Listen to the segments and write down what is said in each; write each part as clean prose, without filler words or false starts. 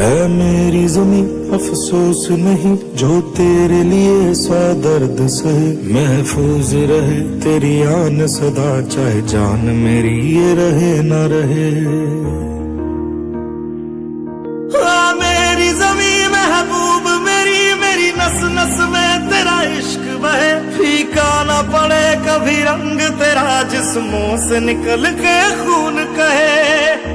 है मेरी जमी अफसोस नहीं जो तेरे लिए सौ दर्द सहे, महफूज रहे तेरी आन सदा चाहे जान मेरी ये रहे न रहे। हाँ मेरी जमी महबूब मेरी, मेरी नस नस में तेरा इश्क बहे, फीका न पड़े कभी रंग तेरा जिस्मों से निकल के खून कहे।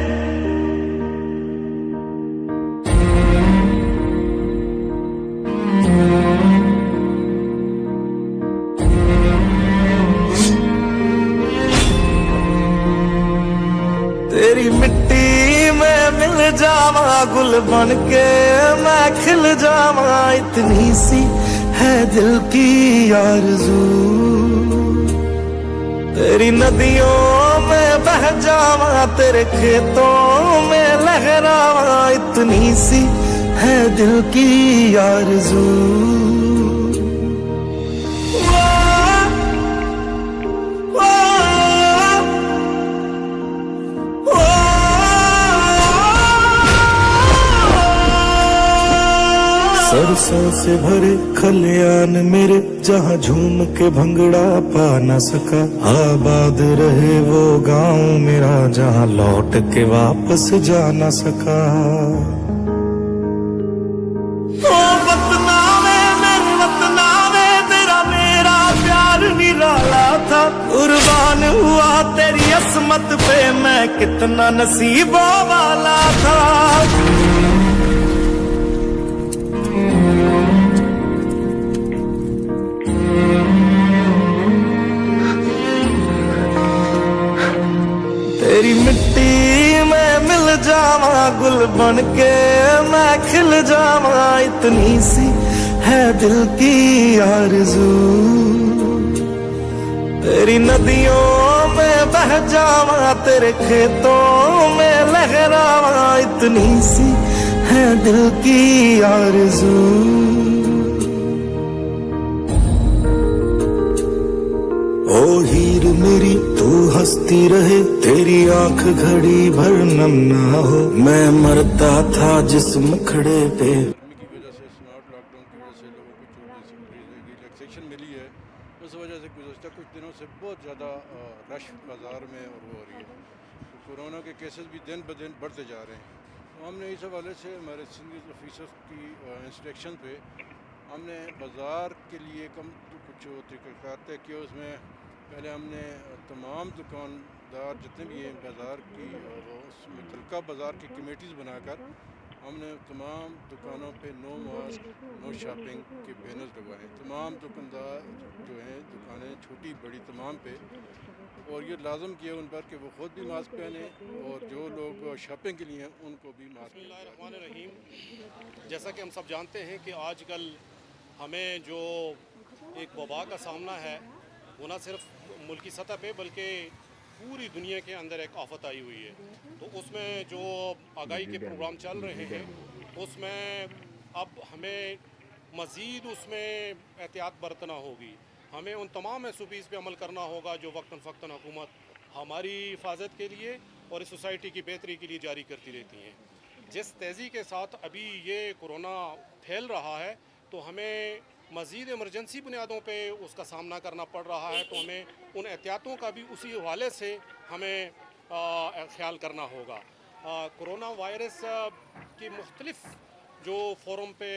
तेरी मिट्टी में मिल जावा गुल बन के मैं खिल जावा, इतनी सी है दिल की आरज़ू। तेरी नदियों में बह जावा तेरे खेतों में लहरावा, इतनी सी है दिल की आरज़ू। सरसों से भरे खलियान मेरे जहाँ झूम के भंगड़ा पा न सका, आबाद रहे वो गांव मेरा जहाँ लौट के वापस जा न सका। ओ वतना में मेरे वतना में तेरा मेरा प्यार निराला था, कुर्बान हुआ तेरी असमत पे मैं कितना नसीबों वाला था। तेरी मिट्टी में मिल जावा गुल बन के मैं खिल जावा, इतनी सी है दिल की आरज़ू। तेरी नदियों में बह जावा तेरे खेतों में लहरावा, इतनी सी है दिल की आरज़ू। ओ हीर मेरी तू हंसती रहे तेरी आंख घड़ी भर नम ना हो, मैं मरता था जिस मुखड़े पे। की वजह से स्मार्ट लॉकडाउन की वजह से लोगों को जो रिलैक्सेशन मिली है, उस वजह से गुज़श्ता कुछ दिनों से बहुत ज़्यादा रश बाज़ार में और वो हो रही है। तो कोरोना के केसेस भी दिन ब दिन बढ़ते जा रहे हैं। तो हमने इस हवाले से हमारे सीनियर ऑफिसर्स की इंस्ट्रक्शन पे हमने बाज़ार के लिए कुछ तरीक़ाकार तय किए। उसमें पहले हमने तमाम दुकानदार जितने भी हैं बाज़ार की वो उसमें हल्का बाज़ार की कमेटीज़ बनाकर हमने तमाम दुकानों पे नो मास्क नो शॉपिंग के बैनर्स लगवाए। तमाम दुकानदार जो हैं दुकानें छोटी बड़ी तमाम पे, और ये लाजम किया उन पर कि वो ख़ुद भी मास्क पहने और जो लोग शॉपिंग के लिए हैं उनको भी मास्क। बिस्मिल्लाहिर्रहमानिर्रहीम। जैसा कि हम सब जानते हैं कि आजकल हमें जो एक वबा का सामना है वो न सिर्फ मुल्की सतह पे बल्कि पूरी दुनिया के अंदर एक आफत आई हुई है। तो उसमें जो आगाही के प्रोग्राम चल रहे हैं उसमें अब हमें मज़ीद उसमें एहतियात बरतना होगी। हमें उन तमाम एसओपीज़ पे अमल करना होगा जो वक्तन फ़क्तन हुकूमत हमारी हिफाजत के लिए और इस सोसाइटी की बेहतरी के लिए जारी करती रहती हैं। जिस तेज़ी के साथ अभी ये कोरोना फैल रहा है तो हमें मज़ीद इमरजेंसी बुनियादों पे उसका सामना करना पड़ रहा है। तो हमें उन एहतियातों का भी उसी हवाले से हमें ख्याल करना होगा। कोरोना वायरस की मुख्तलिफ जो फोरम पे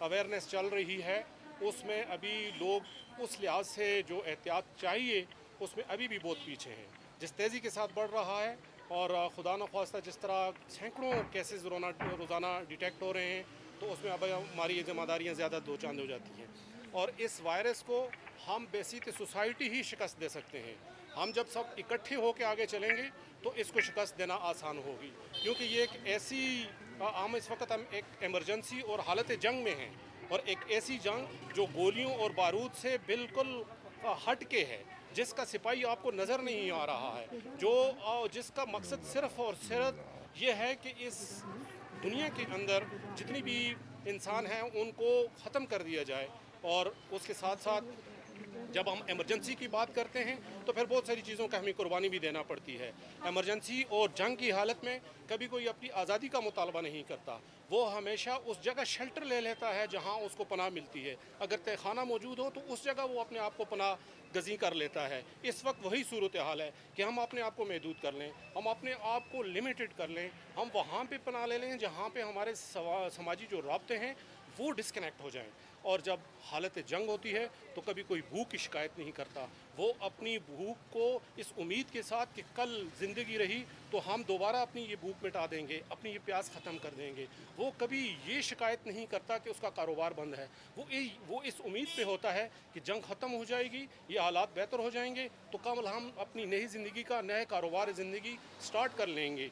अवेयरनेस चल रही है उसमें अभी लोग उस लिहाज से जो एहतियात चाहिए उसमें अभी भी बहुत पीछे हैं। जिस तेज़ी के साथ बढ़ रहा है और खुदा न ख्वास्ता जिस तरह सैकड़ों केसेस रोज़ाना डिटेक्ट हो रहे हैं तो उसमें अब हमारी ये ज़िम्मेदारियाँ ज़्यादा दो चांद हो जाती हैं। और इस वायरस को हम बेसिक सोसाइटी ही शिकस्त दे सकते हैं। हम जब सब इकट्ठे होकर आगे चलेंगे तो इसको शिकस्त देना आसान होगी, क्योंकि ये एक ऐसी हम इस वक्त हम एक एमरजेंसी और हालत जंग में हैं, और एक ऐसी जंग जो गोलियों और बारूद से बिल्कुल हट के है, जिसका सिपाही आपको नज़र नहीं आ रहा है, जिसका मकसद सिर्फ़ और सिर्फ ये है कि इस दुनिया के अंदर जितनी भी इंसान हैं उनको ख़त्म कर दिया जाए। और उसके साथ साथ जब हम इमरजेंसी की बात करते हैं तो फिर बहुत सारी चीज़ों का हमें कुर्बानी भी देना पड़ती है। इमरजेंसी और जंग की हालत में कभी कोई अपनी आज़ादी का मुतालबा नहीं करता, वो हमेशा उस जगह शेल्टर ले लेता है जहां उसको पनाह मिलती है। अगर तहखाना मौजूद हो तो उस जगह वो अपने आप को पनाह गजी कर लेता है। इस वक्त वही सूरत हाल है कि हम अपने आप को महदूद कर लें, हम अपने आप को लिमिटेड कर लें, हम वहाँ पे पनाह ले लें जहाँ पे हमारे समाजी जो राब्ते हैं वो डिस्कनेक्ट हो जाएं। और जब हालत जंग होती है तो कभी कोई भूख की शिकायत नहीं करता, वो अपनी भूख को इस उम्मीद के साथ कि कल ज़िंदगी रही तो हम दोबारा अपनी ये भूख मिटा देंगे, अपनी ये प्यास ख़त्म कर देंगे, वो कभी ये शिकायत नहीं करता कि उसका कारोबार बंद है। वो इस उम्मीद पे होता है कि जंग ख़त्म हो जाएगी, ये हालात बेहतर हो जाएंगे तो कल हम अपनी नई ज़िंदगी का नए कारोबार ज़िंदगी स्टार्ट कर लेंगे।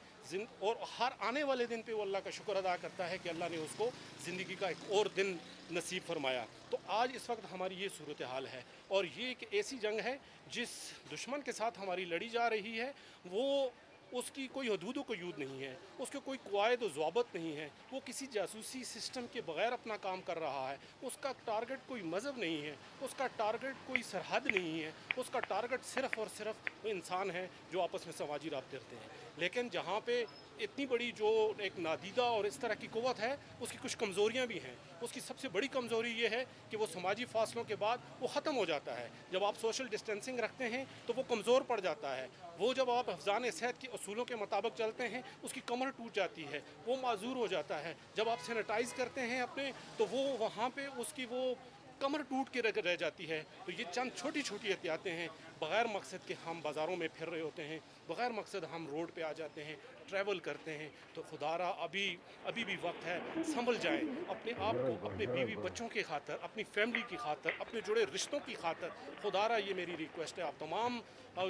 और हर आने वाले दिन पे वो अल्लाह का शुक्र अदा करता है कि अल्लाह ने उसको ज़िंदगी का एक और दिन नसीब फरमाया। तो आज इस वक्त हमारी ये सूरत हाल है और ये एक ऐसी जंग है जिस दुश्मन के साथ हमारी लड़ी जा रही है, वो उसकी कोई हदूद को यूद नहीं है, उसके कोई कवायद ज़वाबत नहीं है, वो किसी जासूसी सिस्टम के बग़ैर अपना काम कर रहा है। उसका टारगेट कोई मज़हब नहीं है, उसका टारगेट कोई सरहद नहीं है, उसका टारगेट सिर्फ़ और सिर्फ इंसान है जो आपस में समाजी राब्ते रखते हैं। लेकिन जहाँ पे इतनी बड़ी जो एक नादीदा और इस तरह की क़ुव्वत है, उसकी कुछ कमज़ोरियाँ भी हैं। उसकी सबसे बड़ी कमज़ोरी ये है कि वो समाजी फ़ासलों के बाद वो ख़त्म हो जाता है। जब आप सोशल डिस्टेंसिंग रखते हैं तो वो कमज़ोर पड़ जाता है। वो जब आप हिफ़्ज़ान सेहत के असूलों के मुताबिक चलते हैं, उसकी कमर टूट जाती है, वो माज़ूर हो जाता है। जब आप सैनिटाइज़ करते हैं अपने, तो वो वहाँ पे उसकी वो कमर टूट के रह जाती है। तो ये चंद छोटी छोटी एहतियातें हैं। बग़ैर मकसद के हम बाज़ारों में फिर रहे होते हैं, बग़ैर मकसद हम रोड पे आ जाते हैं, ट्रैवल करते हैं। तो खुदारा अभी भी वक्त है, संभल जाएं अपने आप को, अपने बीवी बच्चों की खातर, अपनी फैमिली की खातर, अपने जुड़े रिश्तों की खातर। खुदारा ये मेरी रिक्वेस्ट है आप तमाम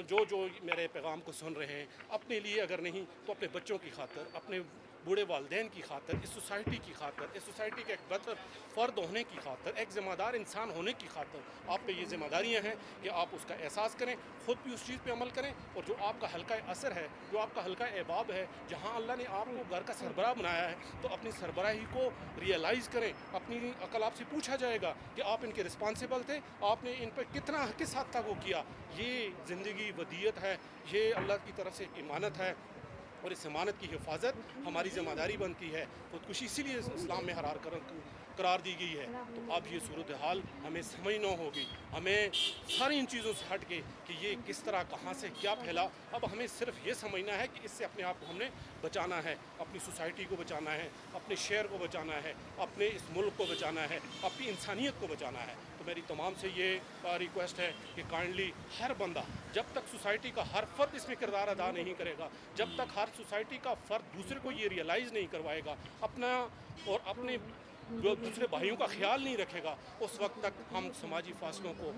जो मेरे पैगाम को सुन रहे हैं, अपने लिए अगर नहीं तो अपने बच्चों की खातर, अपने बूढ़े वालिदैन की खातर, इस सोसाइटी की खातर, इस सोसाइटी के एक बेहतर फ़र्द होने की खातर, एक ज़िम्मेदार इंसान होने की खातर आप पे ये ज़िम्मेदारियाँ हैं कि आप उसका एहसास करें, ख़ुद भी उस चीज़ पे अमल करें। और जो आपका हल्का असर है, जो आपका हल्का अहबाब है, जहाँ अल्लाह ने आपको घर का सरबराह बनाया है, तो अपनी सरबराही को रियलाइज़ करें। अपनी अकल आपसे पूछा जाएगा कि आप इनके रिस्पॉन्सिबल थे, आपने इन पर किस हद तक वो किया। ये ज़िंदगी वदीयत है, ये अल्लाह की तरफ से एक इमानत है और इस ज़मानत की हिफाजत हमारी ज़िम्मेदारी बनती है। खुदकुशी इसीलिए इस्लाम में करार दी गई है। तो अब ये सूरत हाल हमें समझना होगी, हमें सारी इन चीज़ों से हट के कि ये किस तरह कहाँ से क्या फैला। अब हमें सिर्फ ये समझना है कि इससे अपने आप को हमने बचाना है, अपनी सोसाइटी को बचाना है, अपने शहर को बचाना है, अपने इस मुल्क को बचाना है, अपनी इंसानियत को बचाना है। तो मेरी तमाम से ये रिक्वेस्ट है कि काइंडली हर बंदा, जब तक सोसाइटी का हर फ़र्द इसमें किरदार अदा नहीं करेगा, जब तक हर सोसाइटी का फ़र्द दूसरे को ये रियलाइज़ नहीं करवाएगा, अपना और अपने जो दूसरे भाइयों का ख्याल नहीं रखेगा, उस वक्त तक हम समाजी फासलों को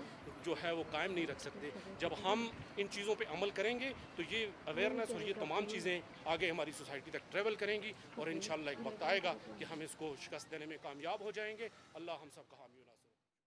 जो है वो कायम नहीं रख सकते। जब हम इन चीज़ों पे अमल करेंगे तो ये अवेयरनेस और ये तमाम चीज़ें आगे हमारी सोसाइटी तक ट्रैवल करेंगी और इंशाल्लाह एक वक्त आएगा कि हम इसको शिकस्त देने में कामयाब हो जाएंगे। अल्लाह हम सब का हामी